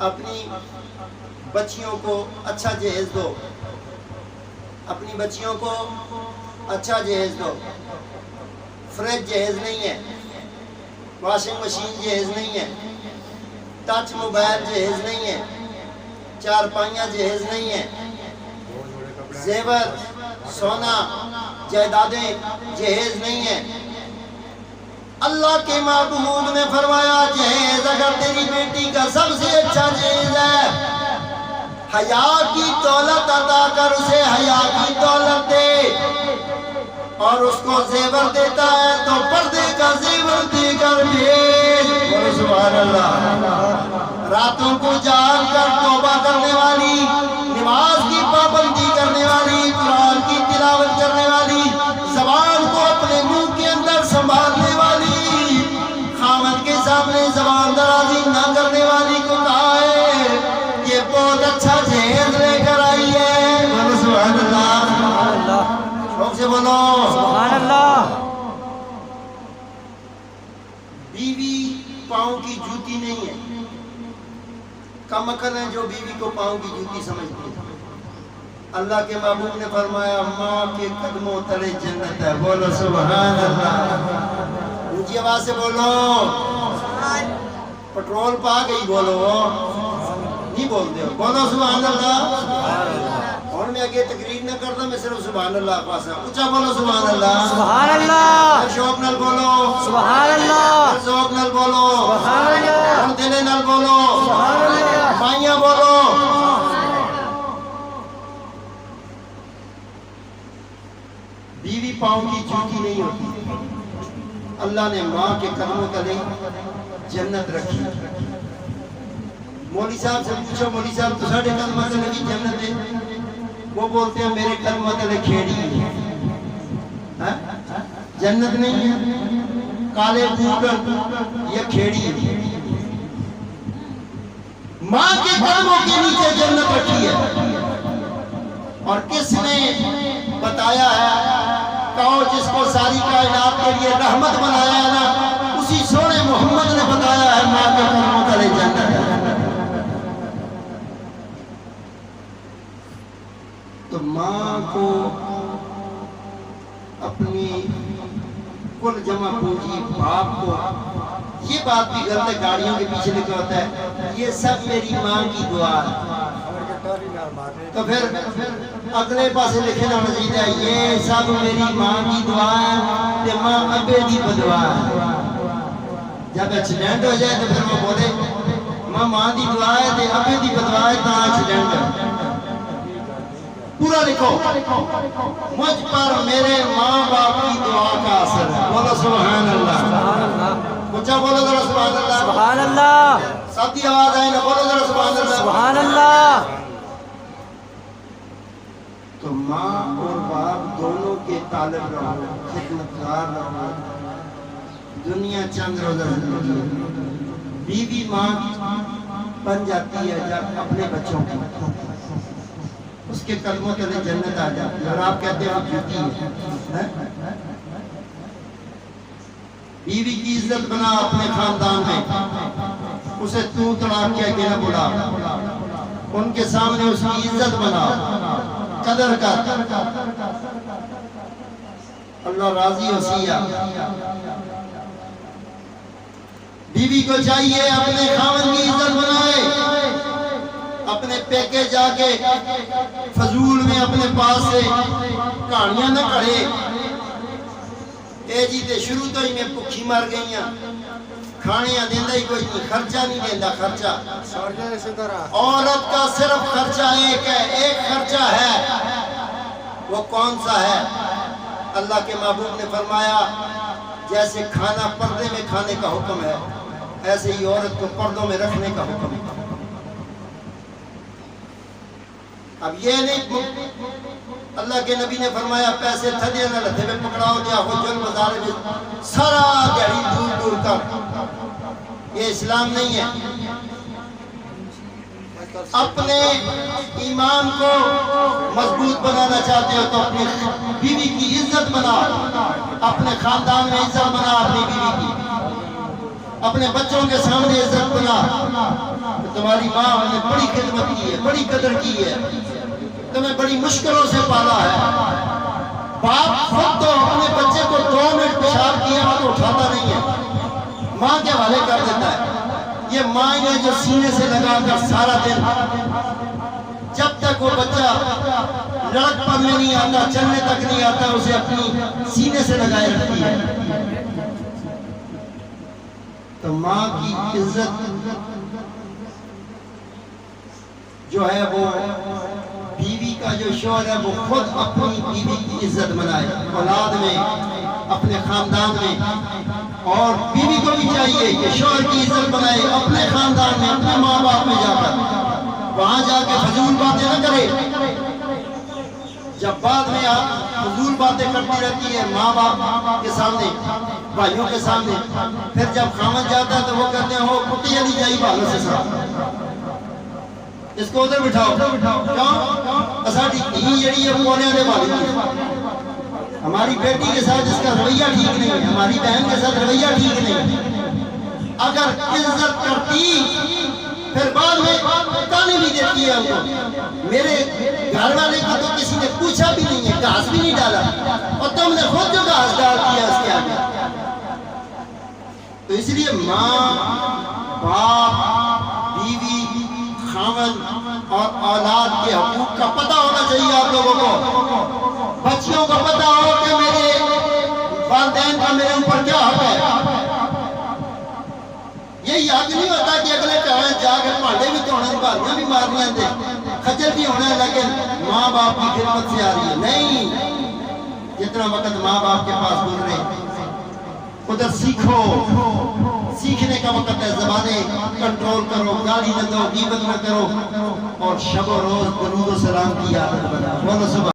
اپنی بچیوں کو اچھا جہیز دو، اپنی بچیوں کو اچھا جہیز دو۔ فریج جہیز نہیں ہے، واشنگ مشین جہیز نہیں ہے، ٹچ موبائل جہیز نہیں ہے، چارپائیاں جہیز نہیں ہے، زیور سونا جائیدادیں جہیز نہیں ہے۔ اللہ کے محبوب نے فرمایا جہیز اگر تیری بیٹی کا سب سے اچھا جہیز ہے، حیا کی دولت عطا کر، اسے حیا کی دولت دے، اور اس کو زیور دیتا ہے تو پردے کا زیور دے کر بھیج۔ بولو سبحان اللہ۔ راتوں کو جاگ کر توبہ کرنے والی، نماز کی پابندی کرنے والی، قرآن کی تلاوت کرنے والی، زبان کو اپنے منہ کے اندر سنبھالنے والی، خاوند کے سامنے زبان درازی نہ کرنے والی کو کہا ہے یہ بہت اچھا جہیز لے کر آئی ہے۔ بولو سبحان اللہ، شوق سے بولو سبحان اللہ۔ بیوی پاؤں کی جوتی نہیں ہے، کم عقل ہے جو بیوی کو پاؤں کی جوتی سمجھتی ہے۔ اللہ کے محبوب نے فرمایا ماں کے قدموں تلے جنت ہے۔ بولو سبحان اللہ، اونچی آواز سے بولو۔ پٹرول پا گئی بولو، نہیں بولتے ہو، بولو سبحان اللہ۔ اور میں آگے تقریر نہ کرتا، میں صرف سبحان اللہ پاسا اونچا بولو سبحان اللہ، سبحان اللہ، شوق نال بولو سبحان اللہ، ذوق نال بولو سبحان اللہ، اور دل نال بولو سبحان اللہ، مائیاں بولو۔ بیوی پاؤں کی جوتی نہیں ہوتی، اللہ نے ماں کے قدموں تلے جنت رکھی۔ مولوی صاحب سے پوچھو مولوی صاحب تو ساڑھے قدموں تلے کی جنت ہے؟ وہ بولتے ہیں میرے قدموں تلے کھیڑی ہے، جنت نہیں ہے، کالے بوٹ یہ کھیڑی ہے۔ ماں کے قدموں کے نیچے جنت رکھی ہے، اور کس نے بتایا ہے؟ کہو جس کو ساری کائنات کے لیے رحمت بنایا ہے نا، اسی سونے محمد نے بتایا ہے ماں کے قدموں تلے جنت ہے۔ تو ماں کو اپنی کل جمع پونجی، باپ کو، یہ بات بھی غلط ہے، گاڑیوں کے پیچھے لکھا ہوتا ہے یہ سب میری ماں کی دعا ہے، تو پھر اگلے پاسے لکھے نہ مزید ہے یہ سب میری ماں کی دعا ہے تے ماں ابے دی بدعا ہے۔ جب ایکسیڈنٹ ہو جائے تو پھر وہ بولے ماں دی دعا ہے تے ابے دی بدعا ہے تاں ایکسیڈنٹ ہے۔ پورا لکھو مجھ پر میرے ماں باپ کی دعا کا اثر ہے۔ بولو سبحان اللہ، اونچا بولو ذرا سبحان اللہ، سبحان اللہ، سب کی آواز آئے نا، بولو ذرا سبحان اللہ، سبحان اللہ۔ تو ماں اور باپ دونوں کے طالب رہو، خدمتگار رہو۔ دنیا چند روزہ زندگی ہے، بیوی ماں بن جاتی ہے جب اپنے بچوں کی، اس کے قدموں تلے جنت آ جاتی ہے، اور آپ کہتے ہیں آپ جوتی ہیں۔ بیوی کی عزت بنا اپنے خاندان میں، اسے تو تڑاک کہہ کے نہ بلا، ان کے سامنے اس کی عزت بنا، قدر کر، اللہ راضی ہو سیا۔ بیوی کو چاہیے اپنے خاوند کی عزت بنائے، اپنے پیکے جا کے فضول میں اپنے پاس سے کہانیاں نہ کڑے، اے جی تے شروع تو ہی میں پکھی مر گئی ہیں، کھانیاں دیندہ ہی کوئی نہیں، خرچہ نہیں دیندہ، خرچہ عورت کا صرف خرچہ ایک ہے، ایک خرچہ ہے، وہ کون سا ہے؟ اللہ کے محبوب نے فرمایا جیسے کھانا پردے میں کھانے کا حکم ہے، ایسے ہی عورت کو پردوں میں رکھنے کا حکم ہے۔ اب یہ نہیں اللہ کے نبی نے فرمایا پیسے تھدے نہ لتھے میں پکڑاؤ دیا ہو جل بازار میں سارا دیہی دور دور کر، یہ اسلام نہیں ہے۔ اپنے ایمان کو مضبوط بنانا چاہتے ہو تو اپنی بیوی کی عزت بنا، اپنے خاندان میں عزت بنا اپنی بیوی کی۔ اپنے بچوں کے سامنے عزت بنا کہ تمہاری ماں نے بڑی خدمت کی ہے، بڑی قدر کی ہے، تمہیں بڑی مشکلوں سے پالا ہے۔ باپ خود تو اپنے بچے کو 2 منٹ پیشاب کیا تو اٹھاتا نہیں ہے، ماں کے حوالے کر دیتا ہے۔ یہ ماں ہے جو سینے سے لگا کر سارا دن جب تک وہ بچہ لڑک پڑنے نہیں آتا، چلنے تک نہیں آتا، اسے اپنی سینے سے لگائے رکھتی ہے۔ تو ماں کی عزت جو ہے وہ بیوی کا جو شوہر ہے وہ خود اپنی بیوی کی عزت منائے، اولاد میں، اپنے خاندان میں۔ اور بیوی کو بھی چاہیے کہ شوہر کی عزت بنائے اپنے خاندان میں، اپنے ماں باپ میں جا کر، وہاں جا کے فضول باتیں نہ کرے۔ جب بعد میں آپ فضول باتیں کرتی رہتی ہے ماں باپ کے سامنے، بھائیوں کے سامنے، پھر جب خامن جاتا ہے تو وہ کہتے ہیں ہو کتی علی جائی بالوں سے ساتھ، اس کو ادھر بٹھاؤ۔ کیوں؟ اساڑی دھی جڑی ہے وہ ہونے والے والی، ہماری بیٹی کے ساتھ اس کا رویہ ٹھیک نہیں ہے، ہماری بہن کے ساتھ رویہ ٹھیک نہیں۔ اگر عزت کرتی پھر بعد میں تانے بھی دیتی ہے ہم کو، میرے گھر والے کو تو کسی نے پوچھا بھی نہیں ہے، گھاس بھی نہیں ڈالا، اور تم نے خود جو گھاس ڈال دیا اس کے آگے۔ تو اس لیے ماں، باپ، بیوی، خاوند اور اولاد کے حقوق کا پتہ ہونا چاہیے آپ لوگوں کو۔ بچیوں کو پتہ ہو کہ میرے والدین کا میرے اوپر کیا حق ہے۔ یہی حق نہیں ہوتا کہ اگلے ٹائم جا کر پانڈے بھی دھونے، بھالیاں بھی مارنیاں دے، خجل بھی ہونا ہے، لیکن ماں باپ کی خدمت سے آ رہی ہے۔ نہیں، جتنا وقت ماں باپ کے پاس گزرے ادھر سیکھو، سیکھنے کا وقت ہے۔ زبانیں کنٹرول کرو، گالی نہ دو، غیبت نہ کرو، اور شب و روز درود و سلام کی عادت بناؤ۔ بولو سبحان